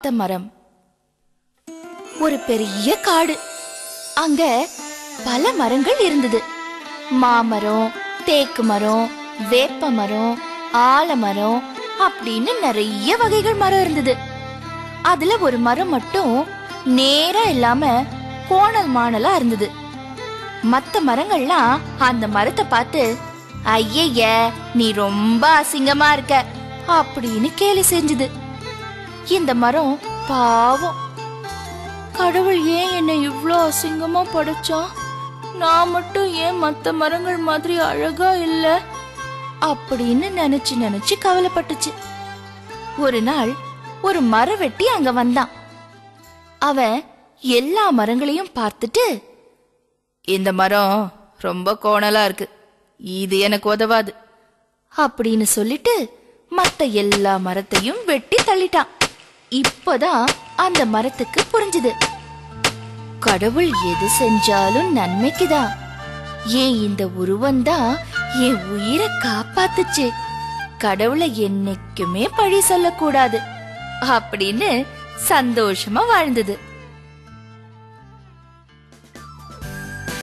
மரம். ஒரு பெரிய காடு. அங்க பல மரங்கள் இருந்தது. மாமரம், தேக்கு மரம், வேப்ப மரம், ஆலமரம் அப்படின்னு நிறைய வகைகள் மரம் இருந்தது. அதுல ஒரு மரம் மட்டும் நேரா இல்லாம கோணல் மாணலா இருந்தது. மத்த மரங்கள்லாம் அந்த மரத்தை பார்த்து, ஐய நீ ரொம்ப அசிங்கமா இருக்க அப்படின்னு கேலி செஞ்சது. இந்த மரம் பாவம், கடவுள் ஏன் என்னை இவ்ளோ அசிங்கமா படைச்சா, நான் மட்டும் ஏன் மத்த மரங்கள் மாதிரி அழகா இல்ல அப்படின்னு நினைச்சு நினைச்சு கவலைப்பட்டுச்சு. ஒரு நாள் ஒரு மரவெட்டி அங்க வந்தான். அவன் எல்லா மரங்களையும் பார்த்துட்டு, இந்த மரம் ரொம்ப கோணலா இருக்கு, இது எனக்கு உதவாது அப்படின்னு சொல்லிட்டு மத்த எல்லா மரத்தையும் வெட்டி தள்ளிட்டான். இப்பதான் அந்த மரத்துக்கு புரிஞ்சுது, கடவுள் எது செஞ்சாலும் நன்மைக்குதான். ஏன் இந்த உருவம்தான் என் உயிரை காப்பாத்துச்சு, கடவுளை என்னைக்குமே பழி சொல்லக்கூடாது அப்படின்னு சந்தோஷமா வாழ்ந்தது.